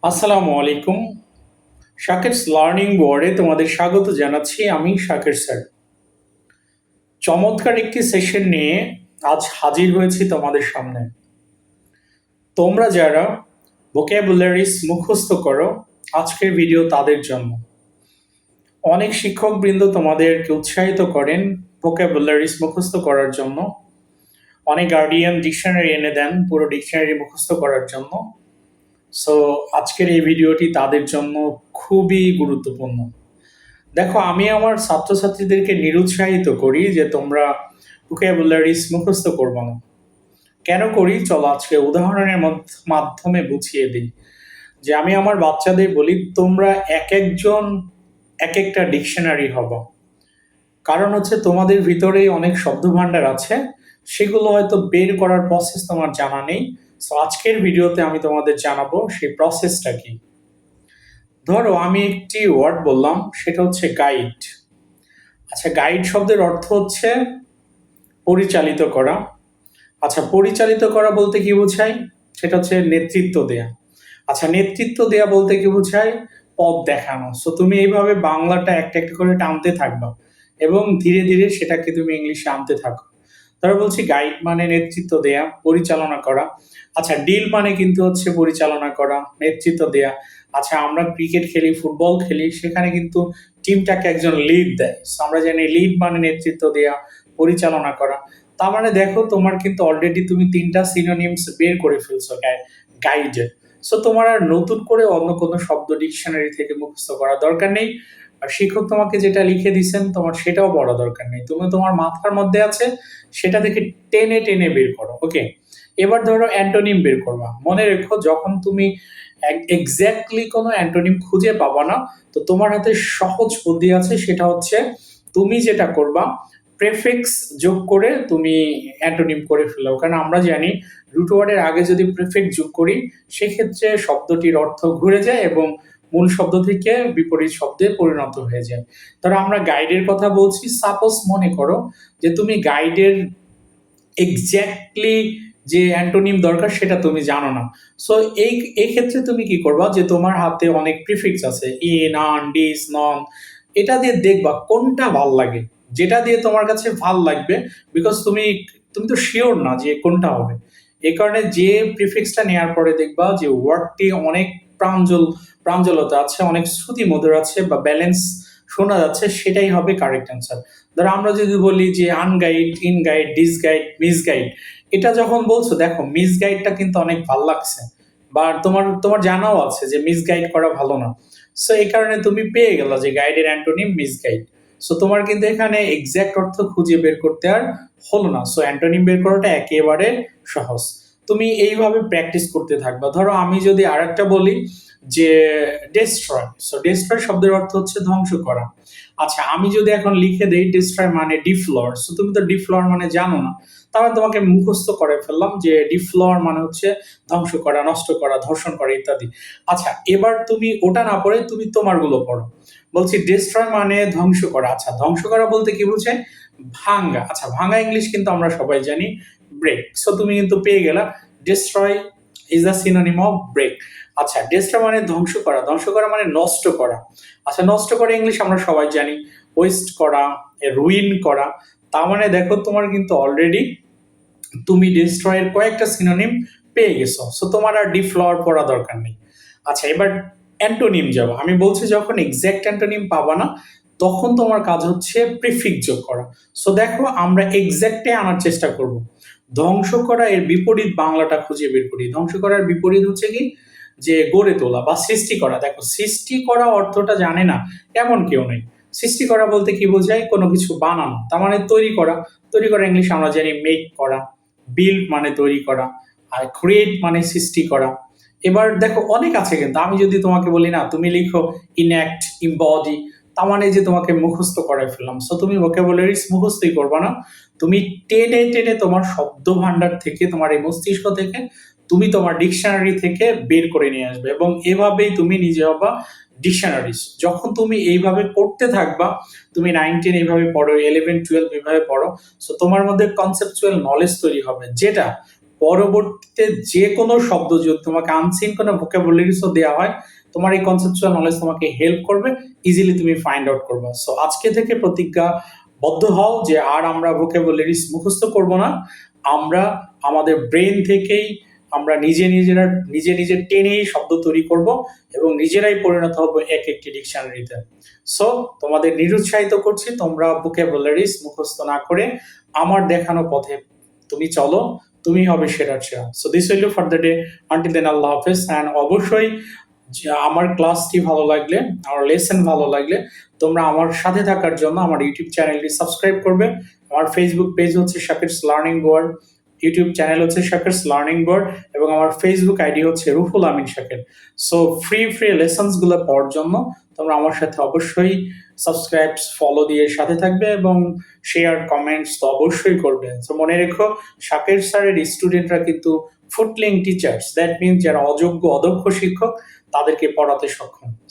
আসসালামু আলাইকুম। শাকেরস লার্নিং বোর্ডে তোমাদের স্বাগত জানাচ্ছি। আমি শাকের স্যার। চমৎকার একটি সেশন নিয়ে আজ হাজির হয়েছি তোমাদের সামনে। তোমরা যারা ভোক্যাবুলারিজ মুখস্থ করো, আজকের ভিডিও তাদের জন্য। অনেক শিক্ষকবৃন্দ তোমাদেরকে উৎসাহিত করেন ভোক্যাবুলারিজ মুখস্থ করার জন্য। অনেক গার্ডিয়ান ডিকশনারি এনে দেন পুরো ডিকশনারি মুখস্থ করার জন্য। সো আজকের এই ভিডিওটি তাদের জন্য খুবই গুরুত্বপূর্ণ। দেখো, আমি আমার ছাত্রছাত্রীদেরকে নিরুৎসাহিত করি যে তোমরা ভোকাবুলারিজ মুখস্থ করবো না। কেন করি চলো আজকে উদাহরণের মাধ্যমে বুঝিয়ে দিই। যে আমি আমার বাচ্চাদের বলি, তোমরা এক একজন এক একটা ডিকশনারি হব। কারণ হচ্ছে তোমাদের ভিতরে অনেক শব্দভাণ্ডার আছে, সেগুলো হয়তো বের করার প্রসেস তোমার জানা নেই। সো আজকের ভিডিওতে আমি তোমাদের জানাবো সেই প্রসেসটা কি। ধরো আমি একটি ওয়ার্ড বললাম, সেটা হচ্ছে গাইড। আচ্ছা, গাইড শব্দের অর্থ হচ্ছে পরিচালিত করা। আচ্ছা, পরিচালিত করা বলতে কি বোঝায়? সেটা হচ্ছে নেতৃত্ব দেয়া। আচ্ছা, নেতৃত্ব দেয়া বলতে কি বোঝায়? পথ দেখানো। সো তুমি এইভাবে বাংলাটা একটা একটা করে টানতে থাকবা এবং ধীরে ধীরে সেটাকে তুমি ইংলিশে আনতে থাকো। ধরো বলছি গাইড মানে নেতৃত্ব দেয়া, পরিচালনা করা। আচ্ছা, ডিল মানে কিন্তু হচ্ছে পরিচালনা করা, নেতৃত্ব দেয়া। আচ্ছা, আমরা ক্রিকেট খেলি, ফুটবল খেলি, সেখানে কিন্তু টিমটাকে একজন লিড দেয়। আমরা জানি লিড মানে নেতৃত্ব দেয়া, পরিচালনা করা। তার মানে দেখো, তোমার কিন্তু অলরেডি তুমি ৩টা সিনোনিমস বের করে ফেলছো গাইডের। সো তোমার আর নতুন করে অন্য কোনো শব্দ ডিকশনারি থেকে মুখস্থ করার দরকার নেই। আর শিক্ষক তোমাকে যেটা লিখে দিচ্ছেন তোমার সেটাও পড়া দরকার নেই। তুমি তোমার মাথার মধ্যে আছে সেটা থেকে টেনে টেনে বের করো। ওকে, এবার ধরো অ্যান্টোনিম বের করবা। মনে রেখো, যখন তুমি এক্স্যাক্টলি কোনো অ্যান্টোনিম খুঁজে পাবা না, তো তোমার হাতে সহজ বুদ্ধি আছে। সেটা হচ্ছে তুমি যেটা করবা, প্রেফিক্স যোগ করে তুমি অ্যান্টোনিম করে ফেলো। কারণ আমরা জানি রুট ওয়ার্ডের আগে যদি প্রেফিক্স যোগ করি, সেক্ষেত্রে শব্দটির অর্থ ঘুরে যায় এবং মূল শব্দ থেকে বিপরীত শব্দে পরিণত হয়ে যায়। ধরো আমরা গাইডের কথা বলছি, সাপোজ মনে করো যে তুমি গাইডের এক্স্যাক্টলি যে অ্যান্টোনিম দরকার সেটা তুমি জানো না। সো এই ক্ষেত্রে তুমি কি করবা, যে তোমার হাতে অনেক প্রিফিক্স আছে, ইন, আন, ডিস, নন, এটা দিয়ে দেখবা কোনটা ভাল লাগে, যেটা দিয়ে তোমার কাছে ভাল লাগবে। বিকজ তুমি তুমি তো শিওর না যে কোনটা হবে। এই কারণে যে প্রিফিক্সটা নেওয়ার পরে দেখবা যে ওয়ার্ডটি অনেক প্রাঞ্জলতা আছে, অনেক শ্রুতি মধুর আছে বা ব্যালেন্স শোনা যাচ্ছে, সেটাই হবে কারেক্ট অ্যান্সার। ধরো আমরা যদি বলি যে আনগাইড, ইনগাইড, ডিসগাইড, মিসগাইড, এটা যখন বলছো, দেখো মিসগাইডটা কিন্তু অনেক ভাল লাগছে, বা তোমার তোমার জানাও আছে যে মিসগাইড করা ভালো না। সো এই কারণে তুমি পেয়ে গেল যে গাইডের অ্যান্টোনিম মিসগাইড। সো তোমার কিন্তু এখানে এক্সাক্ট অর্থ খুঁজে বের করতে আর হলো না। সো অ্যান্টোনিম বের করাটা একেবারে সহজ। তুমি এইভাবে প্র্যাকটিস করতে থাকবা। ধরো আমি যদি আরেকটা বলি যে ডেস্ট্রয়। সো ডেস্ট্রয় শব্দের অর্থ হচ্ছে ধ্বংস করা। আচ্ছা, আমি যদি এখন লিখে দেই ডেস্ট্রয় মানে ডিফ্লোর। সো তুমি তো ডিফ্লোর মানে জানো না, তাহলে তোমাকে মুখস্থ করে ফেললাম যে ডিফ্লোর মানে হচ্ছে ধ্বংস করা, নষ্ট করা, ধর্ষণ করা ইত্যাদি। আচ্ছা, এবার তুমি ওটা না পড়ে তুমি তোমারগুলো পড়ো। বলছি ডেস্ট্রয় মানে ধ্বংস করা। আচ্ছা, ধ্বংস করা বলতে কি বোঝায়? ভাঙ্গা। আচ্ছা, ভাঙ্গা ইংলিশ কিন্তু আমরা সবাই জানি ব্রেক। সো তুমি কিন্তু পেয়ে গেলা destroy is a synonym of break. আচ্ছা, ডিস্ট্রয় মানে ধ্বংস করা, ধ্বংস করা মানে নষ্ট করা। আচ্ছা, নষ্ট করা ইংলিশ আমরা সবাই জানি ওয়েস্ট করা, রুইন করা। তার মানে দেখো, তোমার কিন্তু অলরেডি তুমি ডিস্ট্রয়ের কয়েকটা সিনোনিম পেয়ে গেছো। সো তোমার আর ডিফ্লাওয়ার পড়া দরকার নেই। আচ্ছা, এবার অ্যান্টোনিম যাবো। আমি বলছি যখন এক্সাক্ট অ্যান্টোনিম পাবা না, তখন তোমার কাজ হচ্ছে প্রিফিক্স যোগ করা। সো দেখো, আমরা এক্সাক্টে আনার চেষ্টা করব। ধ্বংস করা এর বিপরীত বাংলাটা খুঁজে বের করি। ধ্বংস করার বিপরীত হচ্ছে কি? যে গড়ে তোলা বা সৃষ্টি করা। দেখো, সৃষ্টি করা অর্থটা জানে না এমন কেউ নেই। সৃষ্টি করা বলতে কি বোঝায়? কোনো কিছু বানানো, তার মানে তৈরি করা। তৈরি করা ইংলিশ আমরা জানি মেক করা, বিল্ড মানে তৈরি করা, আর ক্রিয়েট মানে সৃষ্টি করা। এবার দেখো অনেক আছে, কিন্তু আমি যদি তোমাকে বলি না তুমি লিখো ইনঅ্যাক্ট, ইম্বডি, তার মানে যে তোমাকে মুখস্থ করাই ফেললাম। সো তুমি ভোকাবুলারিজ মুখস্থই করবা না, তুমি টেনে টেনে তোমার শব্দ ভান্ডার থেকে, তোমার এই মস্তিষ্ক থেকে তুমি তোমার ডিকশনারি থেকে বের করে নিয়ে আসবে, এবং এভাবেই তুমি নিজে হবা ডিকশনারিজ। যখন তুমি এইভাবে পড়তে থাকবা, তুমি 9-10 এইভাবে পড়ো, 11-12 এইভাবে পড়ো, সো তোমার মধ্যে কনসেপচুয়াল নলেজ তৈরি হবে, যেটা পরবর্তীতে যে কোনো শব্দ যদি তোমাকে আনসিন কোনো ভোকাবুলারিজও দেওয়া হয়, তোমার এই কনসেপচুয়াল নলেজ তোমাকে হেল্প করবে, ইজিলি তুমি ফাইন্ড আউট করবা। সো আজকে থেকে প্রতিজ্ঞাবদ্ধ হও যে আর আমরা ভোকাবুলারিজ মুখস্থ করব না, আমরা আমাদের ব্রেন থেকেই আমরা নিজে টেনেই শব্দ তৈরি করব এবং নিজেরাই পরিণত হব এক একটি ডিকশনারিতে। সো তোমাদের নিরুৎসাহিত করছি, তোমরা ভোকাবুলারিজ মুখস্থ না করে আমার দেখানো পথে তুমি চলো, তুমি হবে সেরার সেরা। So this will do for the day, until then আল্লাহ হাফেজ। অ্যান্ড অবশ্যই আমার ক্লাসটি ভালো লাগলে, আমার লেসন ভালো লাগলে তোমরা আমার সাথে থাকার জন্য আমার ইউটিউব চ্যানেলটি সাবস্ক্রাইব করবে। আমার ফেসবুক পেজ হচ্ছে শাকিরস লার্নিং ওয়ার্ল্ড, ইউটিউব চ্যানেল হচ্ছে শাকিরস লার্নিং ওয়ার্ল্ড এবং আমার ফেসবুক আইডি হচ্ছে রুহুল আমিন শাকির। সো ফ্রি লেসনসগুলো পাওয়ার জন্য তোমরা আমার সাথে অবশ্যই সাবস্ক্রাইব ফলো দিয়ে সাথে থাকবে এবং শেয়ার কমেন্টস তো অবশ্যই করবে। সো মনে রেখো, শাকির স্যারের স্টুডেন্টরা কিন্তু ফুটলিং টিচার্স, দ্যাট মিনস যারা অযোগ্য অদক্ষ শিক্ষক তাদেরকে পড়াতে সক্ষম।